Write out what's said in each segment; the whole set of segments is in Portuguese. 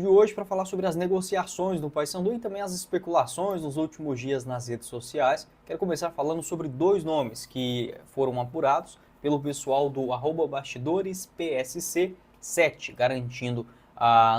De hoje para falar sobre as negociações do Paysandu e também as especulações nos últimos dias nas redes sociais. Quero começar falando sobre dois nomes que foram apurados pelo pessoal do @BastidoresPSC7, garantindo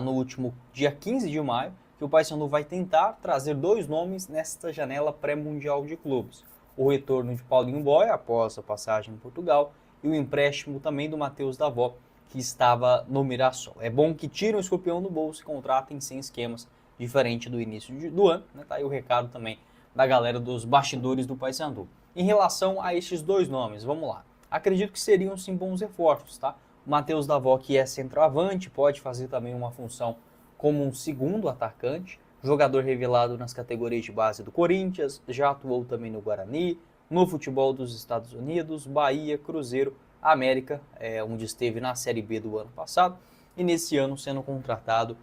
no último dia 15 de maio que o Paysandu vai tentar trazer dois nomes nesta janela pré-mundial de clubes. O retorno de Paulinho Boia após a passagem em Portugal e o empréstimo também do Matheus Davó, que estava no Mirassol. É bom que tirem o escorpião do bolso e contratem sem esquemas, diferente do início do ano. Tá aí o recado também da galera dos bastidores do Paysandu. Em relação a estes dois nomes, vamos lá. Acredito que seriam sim bons reforços, tá? O Matheus Davó, que é centroavante, pode fazer também uma função como um segundo atacante. Jogador revelado nas categorias de base do Corinthians, já atuou também no Guarani, no futebol dos Estados Unidos, Bahia, Cruzeiro, América, onde esteve na Série B do ano passado, e nesse ano sendo contratado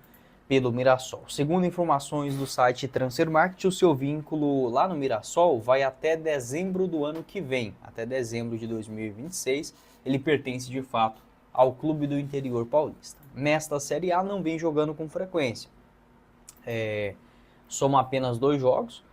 pelo Mirassol. Segundo informações do site Transfermarkt, o seu vínculo lá no Mirassol vai até dezembro do ano que vem, até dezembro de 2026. Ele pertence de fato ao clube do interior paulista. Nesta Série A não vem jogando com frequência. Soma apenas 2 jogos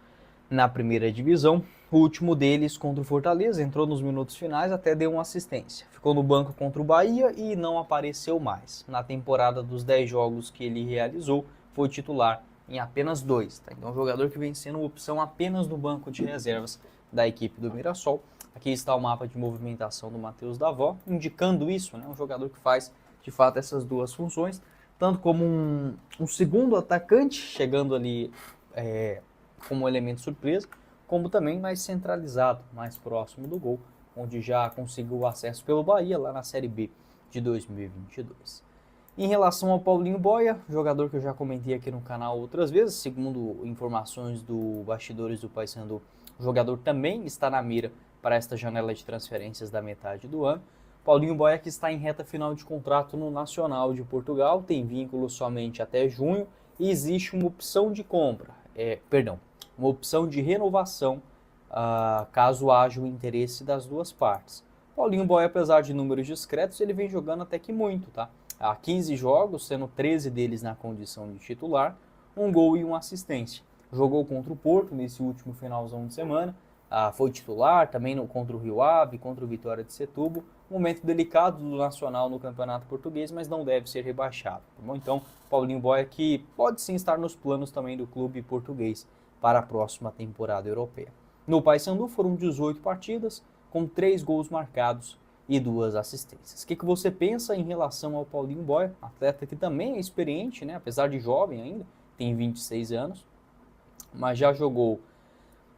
na primeira divisão. O último deles contra o Fortaleza, entrou nos minutos finais, até deu uma assistência. Ficou no banco contra o Bahia e não apareceu mais. Na temporada dos 10 jogos que ele realizou, foi titular em apenas 2. Tá? Então, um jogador que vem sendo opção apenas no banco de reservas da equipe do Mirassol. Aqui está o mapa de movimentação do Matheus Davó, indicando isso, né? Um jogador que faz, de fato, essas duas funções, tanto como um segundo atacante, chegando ali como elemento surpresa, como também mais centralizado, mais próximo do gol, onde já conseguiu o acesso pelo Bahia lá na Série B de 2022. Em relação ao Paulinho Boia, jogador que eu já comentei aqui no canal outras vezes, segundo informações do Bastidores do Paysandu, o jogador também está na mira para esta janela de transferências da metade do ano. Paulinho Boia, que está em reta final de contrato no Nacional de Portugal, tem vínculo somente até junho e existe uma opção de compra, uma opção de renovação, caso haja o interesse das duas partes. Paulinho Boia, apesar de números discretos, ele vem jogando até que muito, tá? Há 15 jogos, sendo 13 deles na condição de titular, um gol e uma assistência. Jogou contra o Porto nesse último finalzão de semana, foi titular também contra o Rio Ave, contra o Vitória de Setúbal. Momento delicado do Nacional no Campeonato Português, mas não deve ser rebaixado. Tá bom? Então, Paulinho Boia, que pode sim estar nos planos também do clube português para a próxima temporada europeia. No Paysandu foram 18 partidas, com 3 gols marcados e 2 assistências. O que você pensa em relação ao Paulinho Boia? Atleta que também é experiente, né? Apesar de jovem ainda, tem 26 anos, mas já jogou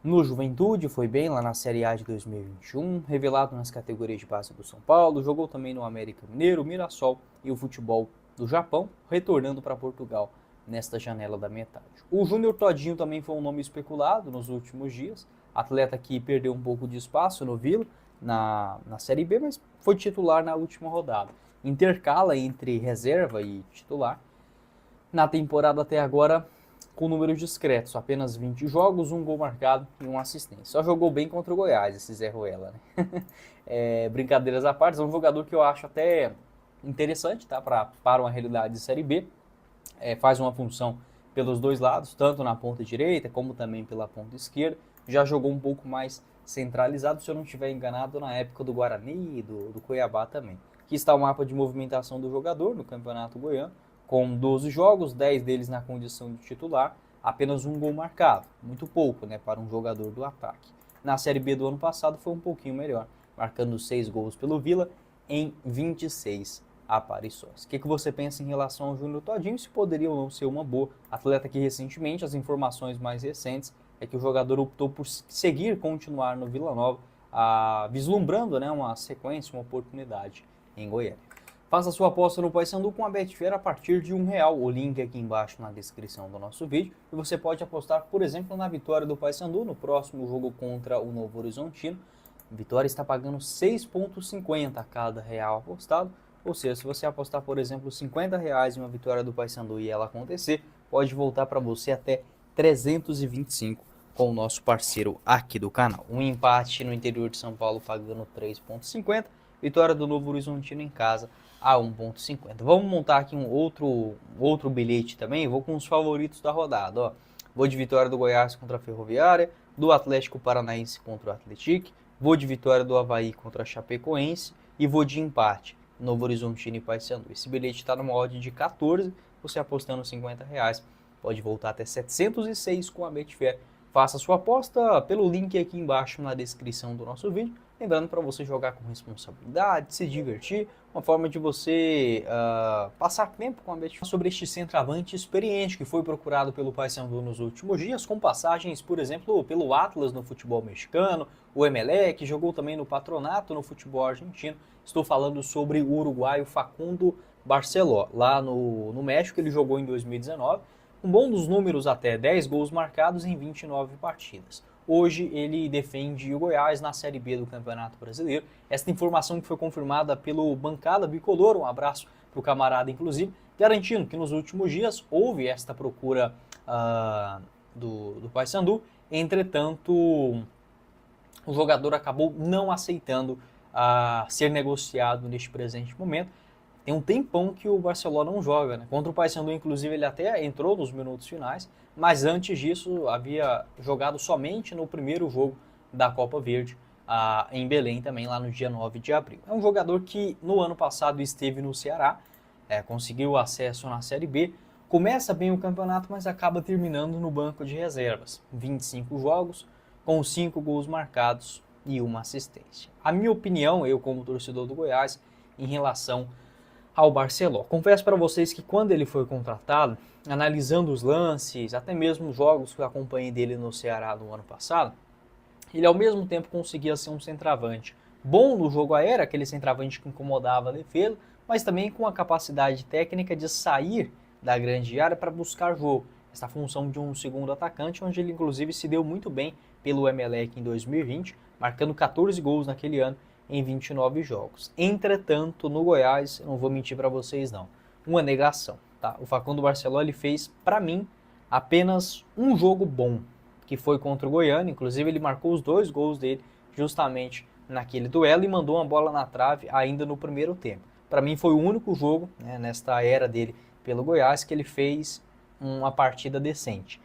no Juventude, foi bem lá na Série A de 2021, revelado nas categorias de base do São Paulo, jogou também no América Mineiro, Mirassol e o futebol do Japão, retornando para Portugal nesta janela da metade. O Júnior Todinho também foi um nome especulado nos últimos dias, atleta que perdeu um pouco de espaço no Vila, na Série B, mas foi titular na última rodada. Intercala entre reserva e titular. Na temporada até agora, com números discretos, apenas 20 jogos, 1 gol marcado e 1 assistência. Só jogou bem contra o Goiás, esse Zé Ruela, né? Brincadeiras à parte, é um jogador que eu acho até interessante, tá? Para uma realidade de Série B. Faz uma função pelos dois lados, tanto na ponta direita como também pela ponta esquerda. Já jogou um pouco mais centralizado, se eu não estiver enganado, na época do Guarani e do Cuiabá também. Aqui está o mapa de movimentação do jogador no Campeonato Goiano, com 12 jogos, 10 deles na condição de titular, apenas 1 gol marcado. Muito pouco, né, para um jogador do ataque. Na Série B do ano passado foi um pouquinho melhor, marcando 6 gols pelo Vila em 26 aparições. O que você pensa em relação ao Júnior Todinho? Se poderia ou não ser uma boa. Atleta que recentemente, as informações mais recentes, é que o jogador optou por continuar no Vila Nova, vislumbrando, né, uma sequência, uma oportunidade em Goiânia. Faça sua aposta no Paysandu com a Betfair a partir de R$1. O link é aqui embaixo na descrição do nosso vídeo. E você pode apostar, por exemplo, na vitória do Paysandu no próximo jogo contra o Novo Horizontino. A vitória está pagando 6,50 a cada real apostado. Ou seja, se você apostar, por exemplo, R$50 em uma vitória do Paysandu e ela acontecer, pode voltar para você até 325 com o nosso parceiro aqui do canal. Um empate no interior de São Paulo pagando 3,50. Vitória do Novo Horizontino em casa a 1,50. Vamos montar aqui um outro bilhete também, vou com os favoritos da rodada, ó. Vou de vitória do Goiás contra a Ferroviária, do Atlético Paranaense contra o Atlético, vou de vitória do Avaí contra a Chapecoense e vou de empate, Novo Horizontino e Paysandu. Esse bilhete está numa odd de 14, você apostando R$50, pode voltar até 706 com a Betfair. Faça sua aposta pelo link aqui embaixo na descrição do nosso vídeo. Lembrando para você jogar com responsabilidade, se divertir, uma forma de você passar tempo com a Betfair. Sobre este centroavante experiente que foi procurado pelo Paysandu nos últimos dias, com passagens, por exemplo, pelo Atlas no futebol mexicano, o Emelec, jogou também no Patronato no futebol argentino. Estou falando sobre o uruguaio Facundo Barceló. Lá no México ele jogou em 2019, com bons números até 10 gols marcados em 29 partidas. Hoje ele defende o Goiás na Série B do Campeonato Brasileiro. Esta informação que foi confirmada pelo Bancada Bicolor, um abraço para o camarada inclusive, garantindo que nos últimos dias houve esta procura do Paysandu. Entretanto, o jogador acabou não aceitando ser negociado neste presente momento. Tem um tempão que o Barcelona não joga, né? Contra o Paysandu, inclusive, ele até entrou nos minutos finais, mas antes disso havia jogado somente no primeiro jogo da Copa Verde, em Belém também, lá no dia 9 de abril. É um jogador que no ano passado esteve no Ceará, conseguiu acesso na Série B, começa bem o campeonato, mas acaba terminando no banco de reservas. 25 jogos, com 5 gols marcados e uma assistência. A minha opinião, eu como torcedor do Goiás, em relação ao Barceló. Confesso para vocês que quando ele foi contratado, analisando os lances, até mesmo os jogos que eu acompanhei dele no Ceará no ano passado, ele ao mesmo tempo conseguia ser um centroavante bom no jogo aéreo, aquele centroavante que incomodava a defesa, mas também com a capacidade técnica de sair da grande área para buscar jogo. Essa função de um segundo atacante, onde ele inclusive se deu muito bem pelo Emelec em 2020, marcando 14 gols naquele ano em 29 jogos. Entretanto, no Goiás, eu não vou mentir para vocês não, uma negação. Tá? O Facundo Barceló ele fez, para mim, apenas um jogo bom, que foi contra o Goiânia. Inclusive ele marcou os 2 gols dele justamente naquele duelo e mandou uma bola na trave ainda no primeiro tempo. Para mim foi o único jogo, né, nesta era dele pelo Goiás, que ele fez uma partida decente.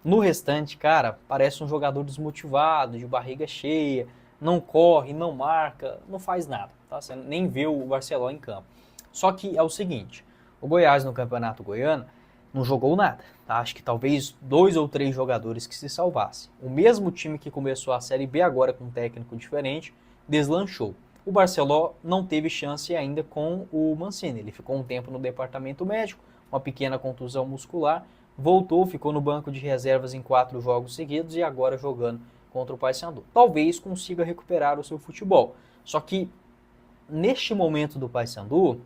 No restante, cara, parece um jogador desmotivado, de barriga cheia, não corre, não marca, não faz nada, tá? Você nem vê o Barceló em campo. Só que é o seguinte, o Goiás no Campeonato Goiano não jogou nada, tá? Acho que talvez 2 ou 3 jogadores que se salvassem. O mesmo time que começou a Série B agora com um técnico diferente, deslanchou. O Barceló não teve chance ainda com o Mancini, ele ficou um tempo no departamento médico, uma pequena contusão muscular, voltou, ficou no banco de reservas em 4 jogos seguidos e agora jogando contra o Paysandu. Talvez consiga recuperar o seu futebol. Só que neste momento do Paysandu,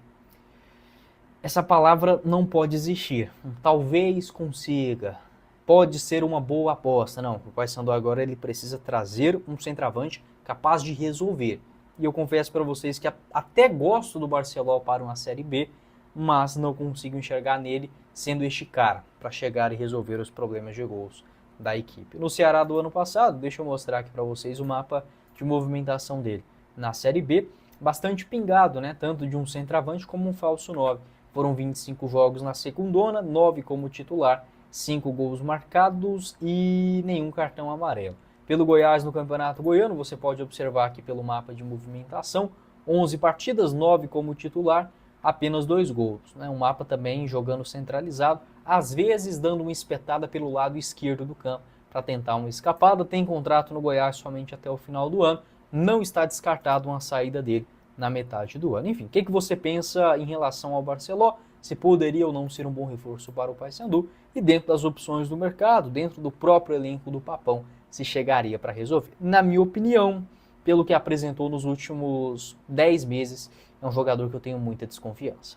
essa palavra não pode existir. Talvez consiga. Pode ser uma boa aposta. Não, o Paysandu agora ele precisa trazer um centroavante capaz de resolver. E eu confesso para vocês que até gosto do Barceló para uma Série B, mas não consigo enxergar nele sendo este cara para chegar e resolver os problemas de gols da equipe. No Ceará do ano passado, deixa eu mostrar aqui para vocês o mapa de movimentação dele. Na Série B, bastante pingado, né? Tanto de um centroavante como um falso 9. Foram 25 jogos na secundona, 9 como titular, 5 gols marcados e nenhum cartão amarelo. Pelo Goiás no Campeonato Goiano, você pode observar aqui pelo mapa de movimentação, 11 partidas, 9 como titular, apenas 2 gols. Né? Um mapa também jogando centralizado, às vezes dando uma espetada pelo lado esquerdo do campo para tentar uma escapada. Tem contrato no Goiás somente até o final do ano, não está descartado uma saída dele na metade do ano. Enfim, o que você pensa em relação ao Barceló? Se poderia ou não ser um bom reforço para o Paysandu? E dentro das opções do mercado, dentro do próprio elenco do Papão, se chegaria para resolver? Na minha opinião, pelo que apresentou nos últimos 10 meses, é um jogador que eu tenho muita desconfiança.